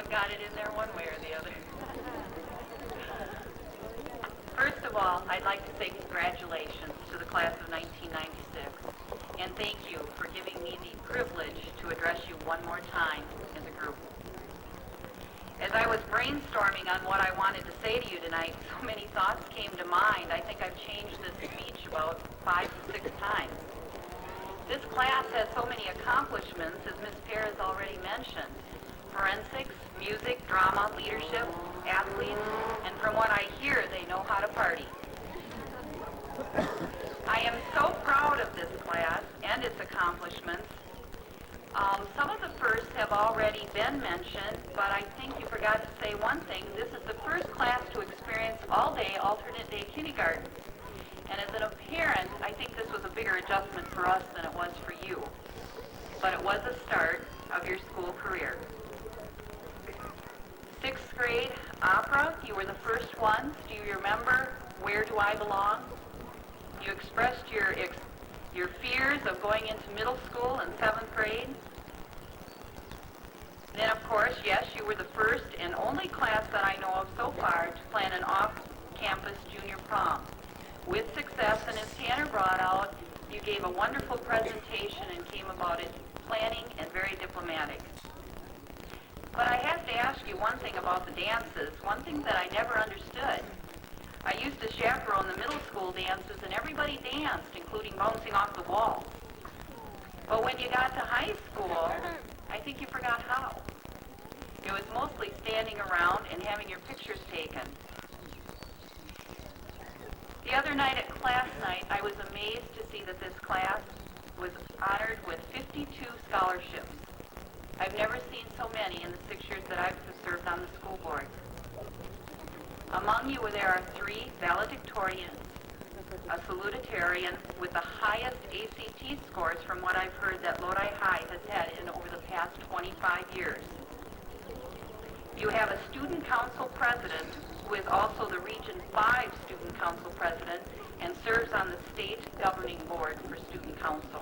I've got it in there one way or the other. First of all, I'd like to say congratulations to the class of 1996, and thank you for giving me the privilege to address you one more time as a group. As I was brainstorming on what I wanted to say to you tonight, so many thoughts came to mind. I think I've changed this speech about 5 to 6 times. This class has so many accomplishments, as Ms. Pear has already mentioned. Forensics, music, drama, leadership, athletes, and from what I hear, they know how to party. I am so proud of this class and its accomplishments. Some of the firsts have already been mentioned, but I think you forgot to say one thing. This is the first class to experience all-day, alternate-day kindergarten. And as a parent, I think this was a bigger adjustment for us than it was for you. But it was a start of your school career. 6th grade opera, you were the first ones. Do you remember Where Do I Belong? You expressed your fears of going into middle school in 7th grade. Then, of course, yes, you were the first and only class that I know of so far to plan an off-campus junior prom. With success, and as Tanner brought out, you gave a wonderful presentation and came about it planning and very diplomatic. But I have to ask you one thing about the dances, one thing that I never understood. I used to chaperone the middle school dances, and everybody danced, including bouncing off the wall. But when you got to high school, I think you forgot how. It was mostly standing around and having your pictures taken. The other night at class night, I was amazed to see that this class was honored with 52 scholarships. I've never seen so many in the 6 years that I've served on the school board. Among you, there are 3 valedictorians, a salutatorian with the highest ACT scores from what I've heard that Lodi High has had in over the past 25 years. You have a student council president who is also the Region 5 student council president and serves on the state governing board for student council.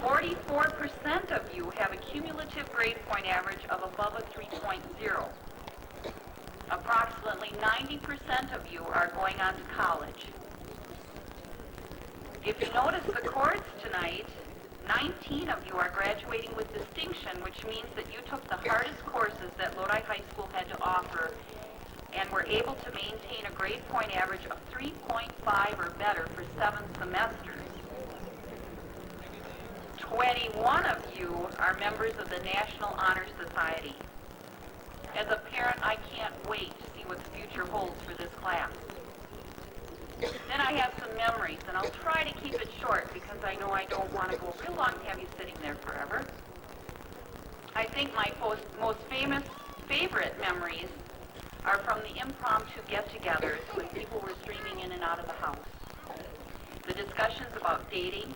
44% of you have a cumulative grade point average of above a 3.0. Approximately 90% of you are going on to college. If you notice the chords tonight, 19 of you are graduating with distinction, which means that you took the hardest courses that Lodi High School had to offer and were able to maintain a grade point average of 3.5 or better for 7 semesters. 21 of you are members of the National Honor Society. As a parent, I can't wait to see what the future holds for this class. Then I have some memories, and I'll try to keep it short because I know I don't want to go real long and have you sitting there forever. I think my most favorite memories are from the impromptu get-togethers when people were streaming in and out of the house. The discussions about dating,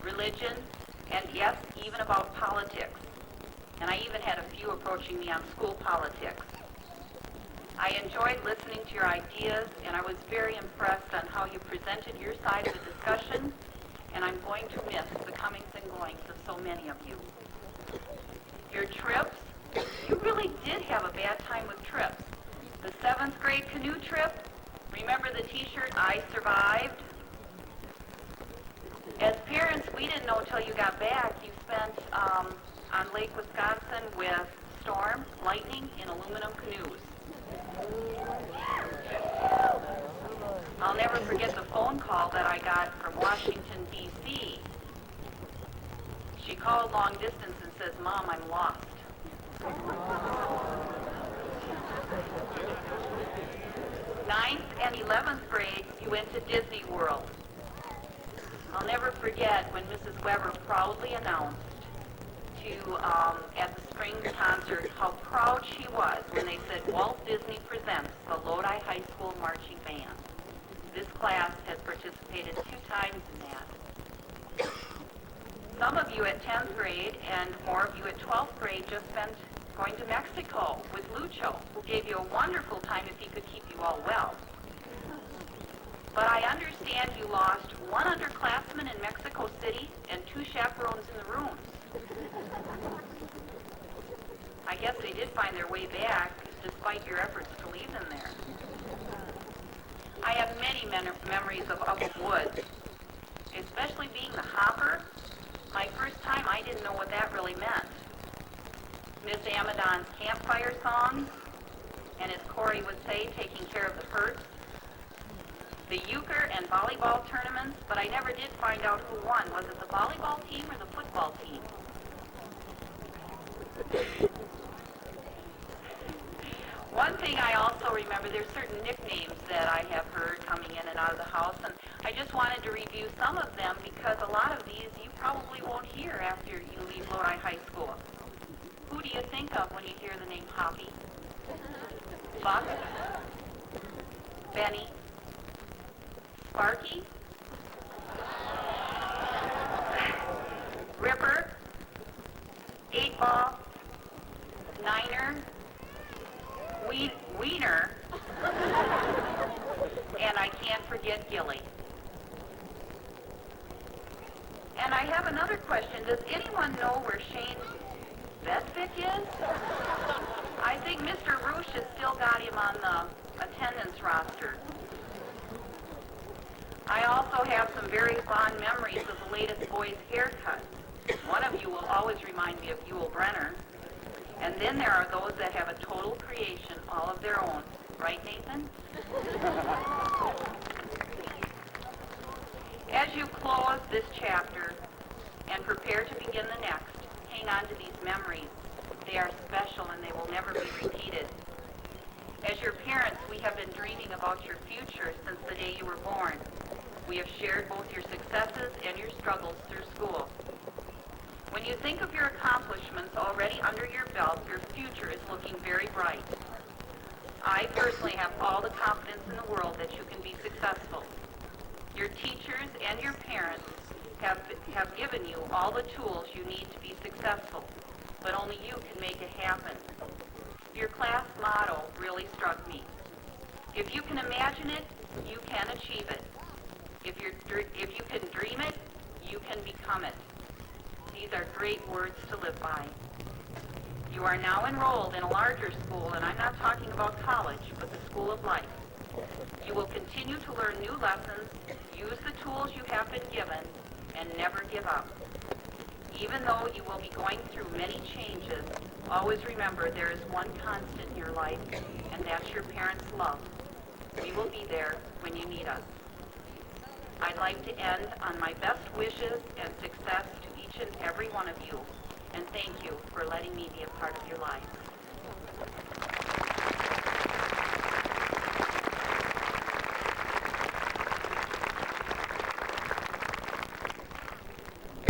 religion, and yes, even about politics. And I even had a few approaching me on school politics. I enjoyed listening to your ideas, and I was very impressed on how you presented your side of the discussion, and I'm going to miss the comings and goings of so many of you. Your trips, you really did have a bad time with trips. The 7th grade canoe trip, remember the t-shirt, I survived? As parents, we didn't know until you got back. You spent on Lake Wisconsin with storm, lightning, and aluminum canoes. I'll never forget the phone call that I got from Washington, D.C. She called long distance and says, "Mom, I'm lost." Ninth and 11th grade, you went to Disney World. I'll never forget when Mrs. Weber proudly announced at the spring concert how proud she was when they said Walt Disney presents the Lodi High School Marching Band. This class has participated 2 times in that. Some of you at 10th grade and more of you at 12th grade just spent going to Mexico with Lucho, who gave you a wonderful time if he could keep you all well. But I understand you lost one underclassman in Mexico City and 2 chaperones in the rooms. I guess they did find their way back, despite your efforts to leave them there. I have many memories of Upham Woods, especially being the hopper. My first time, I didn't know what that really meant. Miss Amadon's campfire songs, and as Corey would say, taking care of the hurts. The euchre and volleyball tournaments, but I never did find out who won. Was it the volleyball team or the football team? One thing I also remember, there's certain nicknames that I have heard coming in and out of the house, and I just wanted to review some of them because a lot of these you probably won't hear after you leave Lodi High School. Who do you think of when you hear the name Hoppy? Buck? Benny? Sparky? Ripper? 8-ball? Niner? Wiener? And I can't forget Gilly. And I have another question. Does anyone know where Shane Bedford is? I think Mr. Roosh has still got him on the attendance roster. I also have some very fond memories of the latest boy's haircut. One of you will always remind me of Yul Brenner. And then there are those that have a total creation all of their own. Right, Nathan? As you close this chapter and prepare to begin the next, hang on to these memories. They are special and they will never be repeated. As your parents, we have been dreaming about your future since the day you were born. We have shared both your successes and your struggles through school. When you think of your accomplishments already under your belt, your future is looking very bright. I personally have all the confidence in the world that you can be successful. Your teachers and your parents have given you all the tools you need to be successful, but only you can make it happen. Your class motto really struck me. If you can imagine it, you can achieve it. If you can dream it, you can become it. These are great words to live by. You are now enrolled in a larger school, and I'm not talking about college, but the school of life. You will continue to learn new lessons, use the tools you have been given, and never give up. Even though you will be going through many changes, always remember there is one constant in your life, and that's your parents' love. We will be there when you need us. I'd like to end on my best wishes and success to each and every one of you, and thank you for letting me be a part of your life.